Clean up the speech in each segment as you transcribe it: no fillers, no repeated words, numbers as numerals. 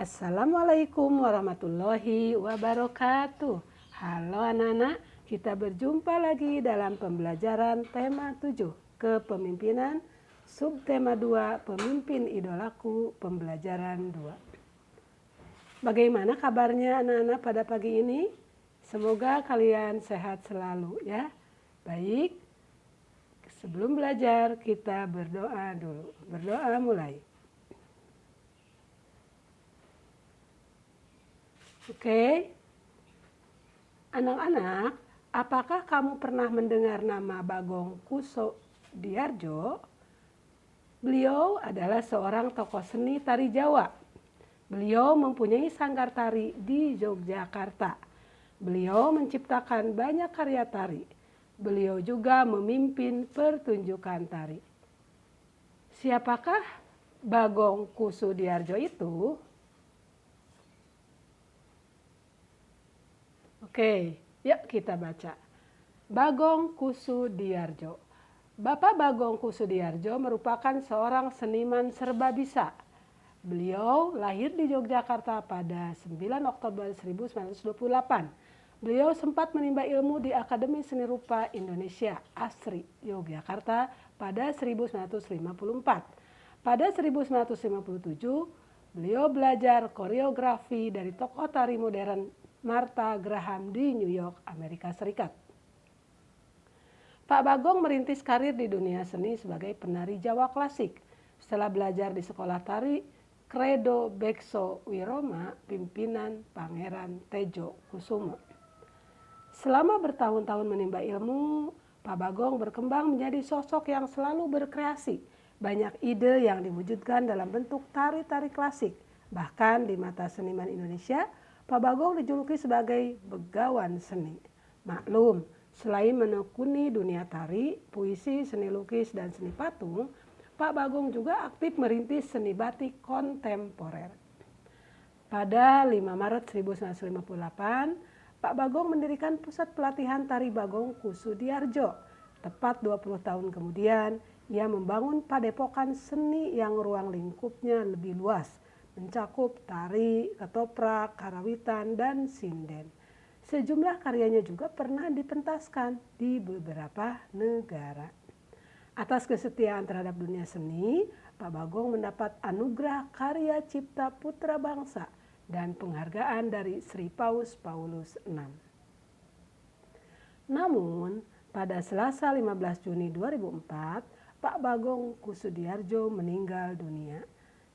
Assalamualaikum warahmatullahi wabarakatuh. Halo anak-anak, kita berjumpa lagi dalam pembelajaran tema 7, kepemimpinan, subtema 2, pemimpin idolaku, pembelajaran 2. Bagaimana kabarnya anak-anak pada pagi ini? Semoga kalian sehat selalu ya. Baik, sebelum belajar kita berdoa dulu. Berdoa mulai. Oke, anak-anak, apakah kamu pernah mendengar nama Bagong Kusodiardjo? Beliau adalah seorang tokoh seni tari Jawa. Beliau mempunyai sanggar tari di Yogyakarta. Beliau menciptakan banyak karya tari. Beliau juga memimpin pertunjukan tari. Siapakah Bagong Kusodiardjo itu? Oke, yuk kita baca. Bagong Kusodiardjo. Bapak Bagong Kusodiardjo merupakan seorang seniman serbabisa. Beliau lahir di Yogyakarta pada 9 Oktober 1928. Beliau sempat menimba ilmu di Akademi Seni Rupa Indonesia (ASRI) Yogyakarta pada 1954. Pada 1957, beliau belajar koreografi dari tokoh tari modern Martha Graham di New York, Amerika Serikat. Pak Bagong merintis karir di dunia seni sebagai penari Jawa klasik. Setelah belajar di sekolah tari Credo Bekso Wiroma, pimpinan Pangeran Tejo Kusumo. Selama bertahun-tahun menimba ilmu, Pak Bagong berkembang menjadi sosok yang selalu berkreasi. Banyak ide yang diwujudkan dalam bentuk tari-tari klasik. Bahkan di mata seniman Indonesia, Pak Bagong dijuluki sebagai begawan seni. Maklum, selain menekuni dunia tari, puisi, seni lukis, dan seni patung, Pak Bagong juga aktif merintis seni batik kontemporer. Pada 5 Maret 1958, Pak Bagong mendirikan pusat pelatihan tari Bagong Kusodiardjo. Tepat 20 tahun kemudian, ia membangun padepokan seni yang ruang lingkupnya lebih luas, mencakup tari, ketoprak, karawitan, dan sinden. Sejumlah karyanya juga pernah dipentaskan di beberapa negara. Atas kesetiaan terhadap dunia seni, Pak Bagong mendapat anugerah Karya Cipta Putra Bangsa dan penghargaan dari Sri Paus Paulus VI. Namun, pada Selasa 15 Juni 2004, Pak Bagong Kusodiardjo meninggal dunia.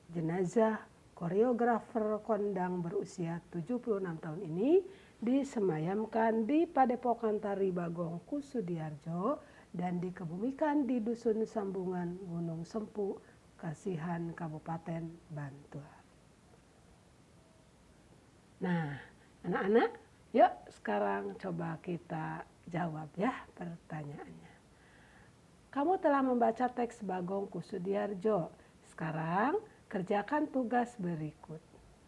Jenazah koreografer kondang berusia 76 tahun ini disemayamkan di Padepokan Tari Bagong Kusodiardjo dan dikebumikan di Dusun Sambungan Gunung Sempu, Kasihan, Kabupaten Bantul. Nah, anak-anak, yuk sekarang coba kita jawab ya pertanyaannya. Kamu telah membaca teks Bagong Kusodiardjo. Sekarang kerjakan tugas berikut.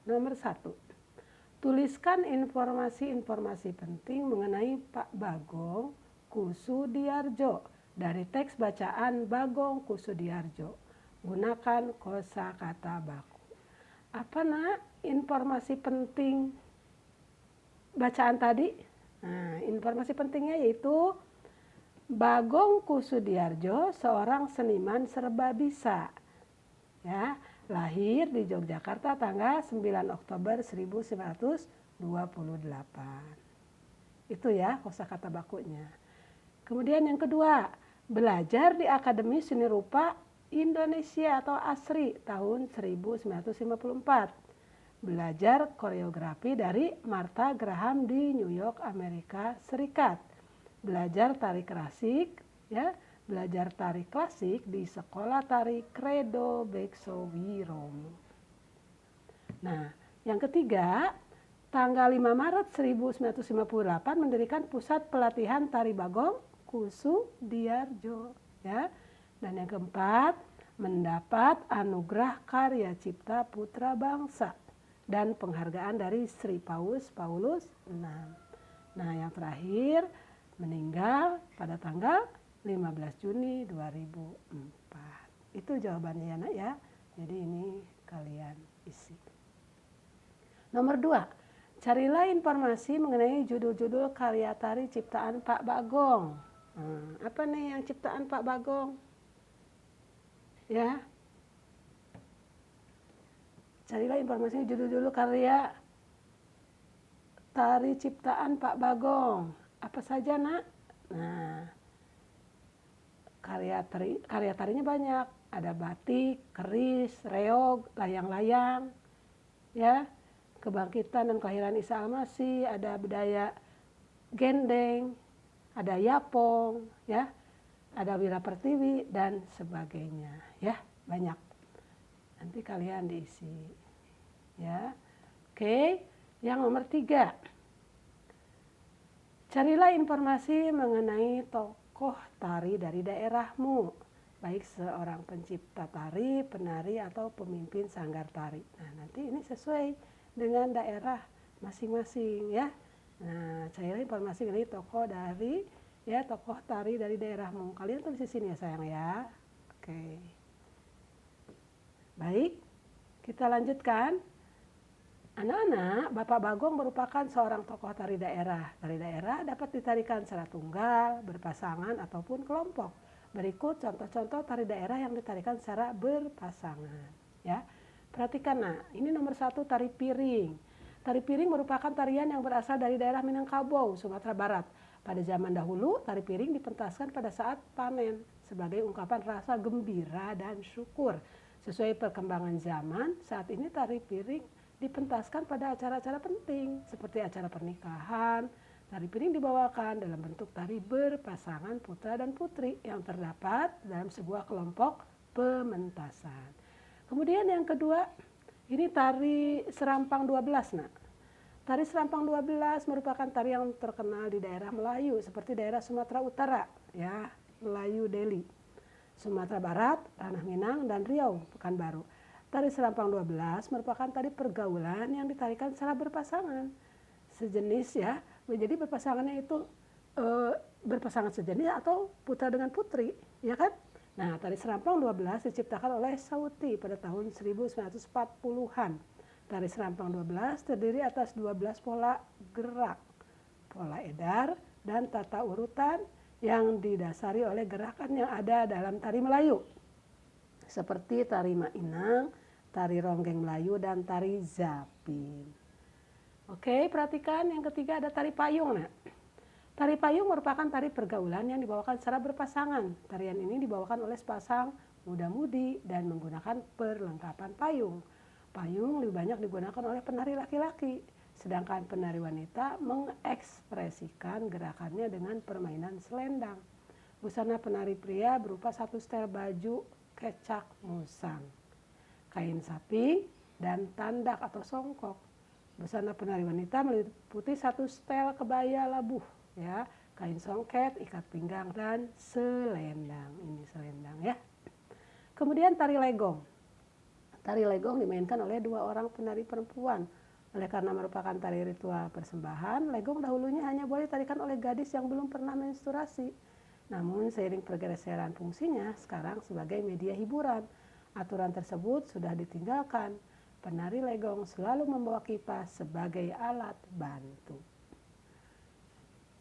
Nomor 1. Tuliskan informasi-informasi penting mengenai Pak Bagong Kusodiardjo dari teks bacaan Bagong Kusodiardjo. Gunakan kosakata baku. Apa informasi penting bacaan tadi? Nah, informasi pentingnya yaitu Bagong Kusodiardjo seorang seniman serbabisa. Ya, lahir di Yogyakarta tanggal 9 Oktober 1928. Itu ya kosakata bakunya. Kemudian yang kedua, belajar di Akademi Seni Rupa Indonesia atau ASRI tahun 1954. Belajar koreografi dari Martha Graham di New York, Amerika Serikat. Belajar tari klasik, ya. Belajar tari klasik di sekolah tari Credo Bekso Wiroma. Nah, yang ketiga, tanggal 5 Maret 1958 mendirikan pusat pelatihan tari Bagong Kusodiardjo, ya. Dan yang keempat, mendapat anugerah Karya Cipta Putra Bangsa dan penghargaan dari Sri Paus Paulus VI. Nah, yang terakhir, meninggal pada tanggal 15 Juni 2004. Itu jawabannya ya nak ya. Jadi ini kalian isi. Nomor 2, carilah informasi mengenai judul-judul karya tari ciptaan Pak Bagong. Apa nih yang ciptaan Pak Bagong? Ya, carilah informasi judul-judul karya tari ciptaan Pak Bagong. Apa saja, Nak? Nah, karya tarinya banyak. Ada batik, keris, reog, layang-layang, ya, kebangkitan dan kelahiran Isa Al-Masih, ada budaya gendeng, ada yapong, ya, ada Wira Pertiwi dan sebagainya, ya, banyak. Nanti kalian diisi, ya. Oke, yang nomor 3, carilah informasi mengenai tokoh tari dari daerahmu, baik seorang pencipta tari, penari, atau pemimpin sanggar tari. Nah, nanti ini sesuai dengan daerah masing-masing, ya. Nah, carilah informasi mengenai tokoh tari dari daerahmu. Kalian tulis di sini ya sayang ya. Oke. Baik, kita lanjutkan. Anak-anak, Bapak Bagong merupakan seorang tokoh tari daerah. Tari daerah dapat ditarikan secara tunggal, berpasangan, ataupun kelompok. Berikut contoh-contoh tari daerah yang ditarikan secara berpasangan. Ya, perhatikan, ini nomor 1 tari piring. Tari piring merupakan tarian yang berasal dari daerah Minangkabau, Sumatera Barat. Pada zaman dahulu, tari piring dipentaskan pada saat panen sebagai ungkapan rasa gembira dan syukur. Sesuai perkembangan zaman, saat ini tari piring dipentaskan pada acara-acara penting seperti acara pernikahan. Tari piring dibawakan dalam bentuk tari berpasangan putra dan putri yang terdapat dalam sebuah kelompok pementasan. Kemudian yang kedua, ini tari serampang 12. Tari serampang 12 merupakan tari yang terkenal di daerah Melayu seperti daerah Sumatera Utara, ya, Melayu Deli, Sumatera Barat, Ranah Minang, dan Riau, Pekanbaru. Tari serampang 12 merupakan tari pergaulan yang ditarikan secara berpasangan. Sejenis, ya, jadi berpasangannya itu berpasangan sejenis atau putra dengan putri, ya kan? Nah, tari serampang 12 diciptakan oleh Sauti pada tahun 1940-an. Tari serampang 12 terdiri atas 12 pola gerak, pola edar, dan tata urutan yang didasari oleh gerakan yang ada dalam tari Melayu. Seperti tari Mainang, tari Ronggeng Melayu, dan tari Zapin. Oke, perhatikan yang ketiga ada tari payung. Tari payung merupakan tari pergaulan yang dibawakan secara berpasangan. Tarian ini dibawakan oleh sepasang muda-mudi dan menggunakan perlengkapan payung. Payung lebih banyak digunakan oleh penari laki-laki, sedangkan penari wanita mengekspresikan gerakannya dengan permainan selendang. Busana penari pria berupa satu setel baju kecak musang, kain sapi, dan tandak atau songkok. Busana penari wanita meliputi satu setel kebaya labuh, ya, kain songket, ikat pinggang, dan selendang. Ini selendang, ya. Kemudian tari legong. Tari legong dimainkan oleh 2 orang penari perempuan. Oleh karena merupakan tari ritual persembahan, legong dahulunya hanya boleh ditarikan oleh gadis yang belum pernah menstruasi. Namun seiring pergeseran fungsinya sekarang sebagai media hiburan, aturan tersebut sudah ditinggalkan. Penari legong selalu membawa kipas sebagai alat bantu.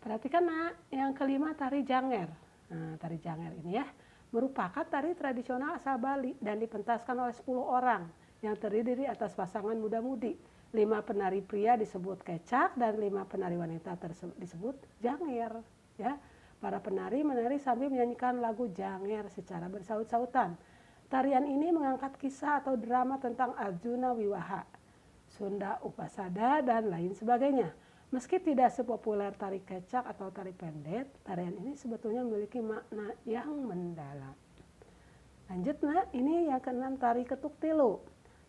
Perhatikan yang kelima tari janger. Nah, tari janger ini, ya, merupakan tari tradisional asal Bali dan dipentaskan oleh 10 orang yang terdiri atas pasangan muda-mudi. 5 penari pria disebut kecak dan 5 penari wanita disebut janger, ya. Para penari menari sambil menyanyikan lagu janger secara bersaut-sautan. Tarian ini mengangkat kisah atau drama tentang Arjuna Wiwaha, Sunda Upasada, dan lain sebagainya. Meski tidak sepopuler tari kecak atau tari pendet, tarian ini sebetulnya memiliki makna yang mendalam. Lanjut, ini yang keenam tari ketuk tilu.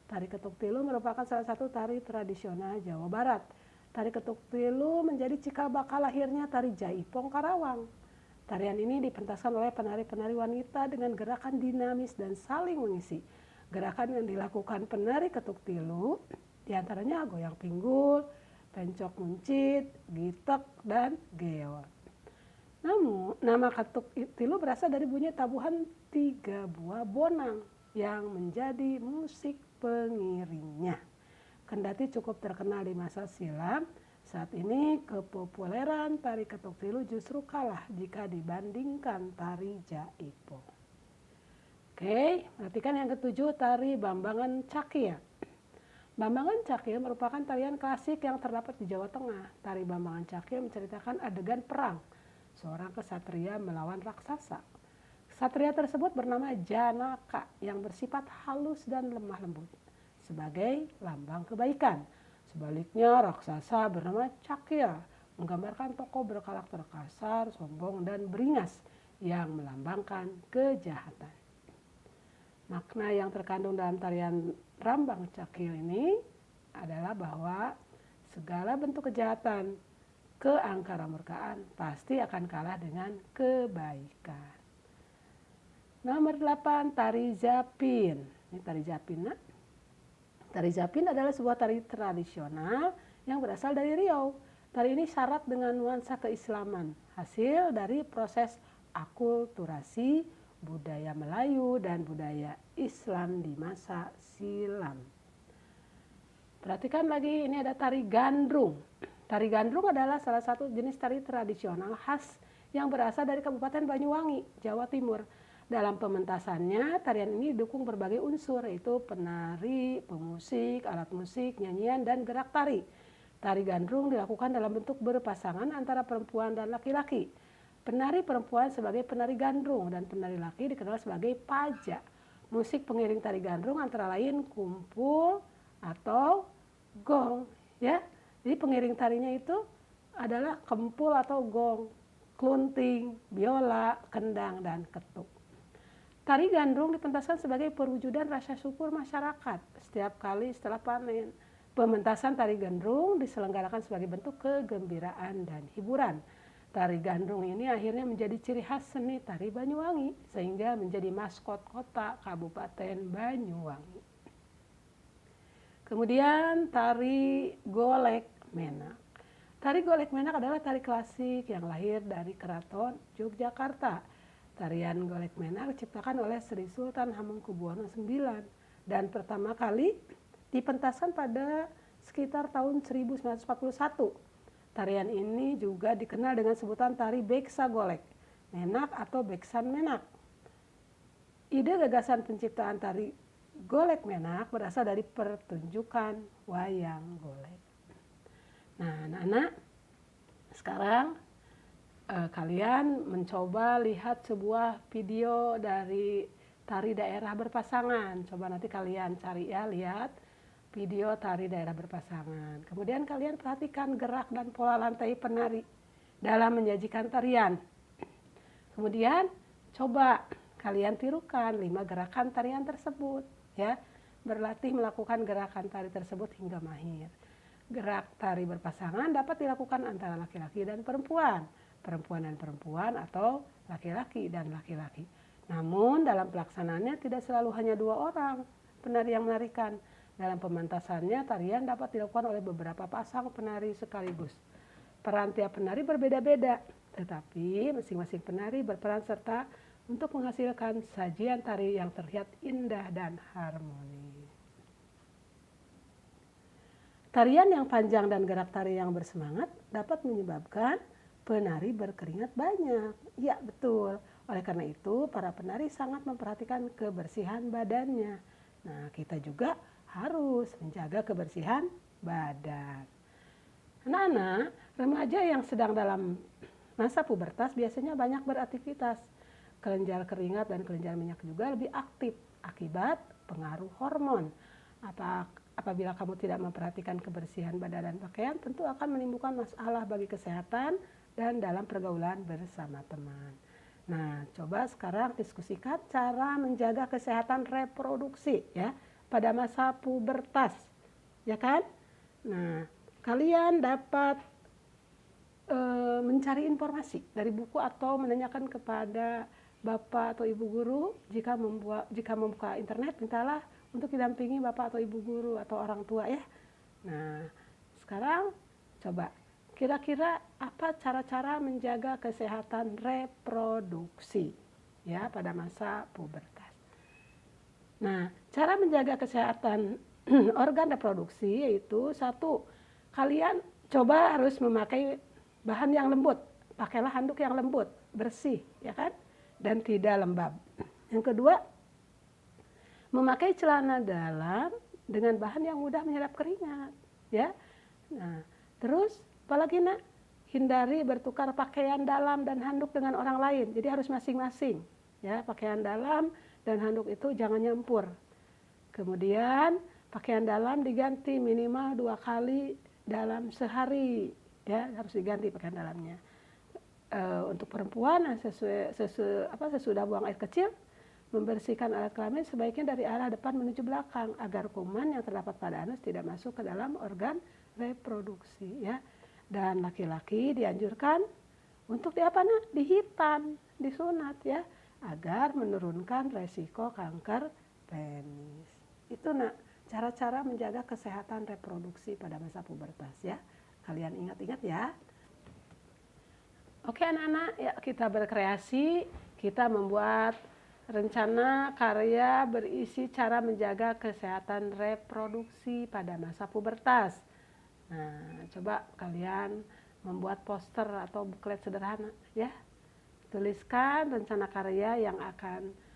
Tari ketuk tilu merupakan salah satu tari tradisional Jawa Barat. Tari ketuk tilu menjadi cikal bakal lahirnya tari Jaipong Karawang. Tarian ini dipentaskan oleh penari-penari wanita dengan gerakan dinamis dan saling mengisi. Gerakan yang dilakukan penari ketuk tilu diantaranya goyang pinggul, pencok muncit, gitek, dan geot. Namun, nama ketuk tilu berasal dari bunyi tabuhan 3 buah bonang yang menjadi musik pengiringnya. Kendati cukup terkenal di masa silam, saat ini kepopuleran tari ketuk tilu justru kalah jika dibandingkan tari jaipo. Oke, perhatikan yang ketujuh, tari Bambangan Cakil. Bambangan Cakil merupakan tarian klasik yang terdapat di Jawa Tengah. Tari Bambangan Cakil menceritakan adegan perang seorang kesatria melawan raksasa. Kesatria tersebut bernama Janaka yang bersifat halus dan lemah lembut sebagai lambang kebaikan. Sebaliknya raksasa bernama Cakil menggambarkan tokoh berkarakter kasar, sombong, dan beringas yang melambangkan kejahatan. Makna yang terkandung dalam tarian Rambang Cakil ini adalah bahwa segala bentuk kejahatan, keangkaramurkaan pasti akan kalah dengan kebaikan. Nomor 8, tari Zapin. Ini tari Zapin. Tari Zapin adalah sebuah tari tradisional yang berasal dari Riau. Tari ini syarat dengan nuansa keislaman, hasil dari proses akulturasi budaya Melayu dan budaya Islam di masa silam. Perhatikan lagi, ini ada tari gandrung. Tari gandrung adalah salah satu jenis tari tradisional khas yang berasal dari Kabupaten Banyuwangi, Jawa Timur. Dalam pementasannya, tarian ini didukung berbagai unsur, yaitu penari, pemusik, alat musik, nyanyian, dan gerak tari. Tari gandrung dilakukan dalam bentuk berpasangan antara perempuan dan laki-laki. Penari perempuan sebagai penari gandrung dan penari laki dikenal sebagai paja. Musik pengiring tari gandrung antara lain kumpul atau gong, ya. Jadi pengiring tarinya itu adalah kempul atau gong, klunting, biola, kendang, dan ketuk. Tari gandrung dipentaskan sebagai perwujudan rasa syukur masyarakat setiap kali setelah panen. Pementasan tari gandrung diselenggarakan sebagai bentuk kegembiraan dan hiburan. Tari gandrung ini akhirnya menjadi ciri khas seni tari Banyuwangi sehingga menjadi maskot kota Kabupaten Banyuwangi. Kemudian tari Golek Menak. Tari Golek Menak adalah tari klasik yang lahir dari Keraton Yogyakarta. Tarian Golek Menak diciptakan oleh Sri Sultan Hamengkubuwono IX dan pertama kali dipentaskan pada sekitar tahun 1941. Tarian ini juga dikenal dengan sebutan tari Beksa Golek Menak atau Beksan Menak. Ide gagasan penciptaan tari Golek Menak berasal dari pertunjukan wayang golek. Nah, anak-anak, sekarang kalian mencoba lihat sebuah video dari tari daerah berpasangan. Coba nanti kalian cari ya, lihat video tari daerah berpasangan. Kemudian kalian perhatikan gerak dan pola lantai penari dalam menyajikan tarian. Kemudian coba kalian tirukan 5 gerakan tarian tersebut, ya. Berlatih melakukan gerakan tari tersebut hingga mahir. Gerak tari berpasangan dapat dilakukan antara laki-laki dan perempuan, perempuan dan perempuan, atau laki-laki dan laki-laki. Namun dalam pelaksanaannya tidak selalu hanya 2 orang penari yang menarikan. Dalam pementasannya, tarian dapat dilakukan oleh beberapa pasang penari sekaligus. Peran tiap penari berbeda-beda, tetapi masing-masing penari berperan serta untuk menghasilkan sajian tari yang terlihat indah dan harmonis. Tarian yang panjang dan gerak tari yang bersemangat dapat menyebabkan penari berkeringat banyak. Ya, betul. Oleh karena itu, para penari sangat memperhatikan kebersihan badannya. Nah, kita juga harus menjaga kebersihan badan. Anak-anak, remaja yang sedang dalam masa pubertas biasanya banyak beraktivitas. Kelenjar keringat dan kelenjar minyak juga lebih aktif akibat pengaruh hormon. Apabila kamu tidak memperhatikan kebersihan badan dan pakaian, tentu akan menimbulkan masalah bagi kesehatan dan dalam pergaulan bersama teman. Nah, coba sekarang diskusikan cara menjaga kesehatan reproduksi, ya, pada masa pubertas, ya kan? Nah, kalian dapat mencari informasi dari buku atau menanyakan kepada bapak atau ibu guru. Jika membuka internet, mintalah untuk didampingi bapak atau ibu guru atau orang tua, ya. Nah, sekarang coba kira-kira apa cara-cara menjaga kesehatan reproduksi, ya, pada masa pubertas. Nah, cara menjaga kesehatan organ reproduksi yaitu satu, kalian coba harus memakai bahan yang lembut, pakailah handuk yang lembut, bersih, ya kan, dan tidak lembab. Yang kedua, memakai celana dalam dengan bahan yang mudah menyerap keringat, ya. Nah, terus apalagi nak? Hindari bertukar pakaian dalam dan handuk dengan orang lain. Jadi harus masing-masing, ya. Pakaian dalam dan handuk itu jangan nyampur. Kemudian pakaian dalam diganti minimal 2 kali dalam sehari, ya, harus diganti pakaian dalamnya. Untuk perempuan sesudah buang air kecil, membersihkan alat kelamin sebaiknya dari arah depan menuju belakang agar kuman yang terdapat pada anus tidak masuk ke dalam organ reproduksi, ya. Dan laki-laki dianjurkan untuk dihitan, disunat, ya, agar menurunkan resiko kanker penis. Itu nak cara-cara menjaga kesehatan reproduksi pada masa pubertas, ya. Kalian ingat-ingat ya. Oke anak-anak, ya kita berkreasi, kita membuat rencana karya berisi cara menjaga kesehatan reproduksi pada masa pubertas. Nah, coba kalian membuat poster atau buklet sederhana, ya. Tuliskan rencana karya yang akan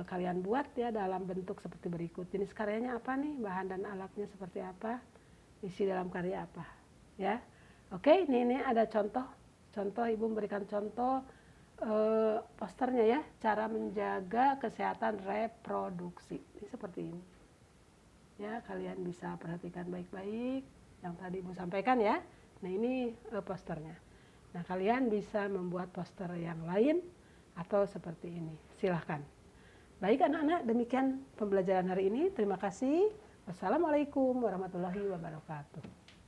kalian buat, ya, dalam bentuk seperti berikut. Jenis karyanya apa nih? Bahan dan alatnya seperti apa? Isi dalam karya apa? Ya. Oke, ini ada contoh. Contoh, Ibu memberikan contoh posternya, ya. Cara menjaga kesehatan reproduksi. Ini seperti ini. Ya, kalian bisa perhatikan baik-baik yang tadi Ibu sampaikan, ya. Nah, ini posternya. Nah, kalian bisa membuat poster yang lain atau seperti ini. Silahkan. Baik anak-anak, demikian pembelajaran hari ini. Terima kasih. Wassalamualaikum warahmatullahi wabarakatuh.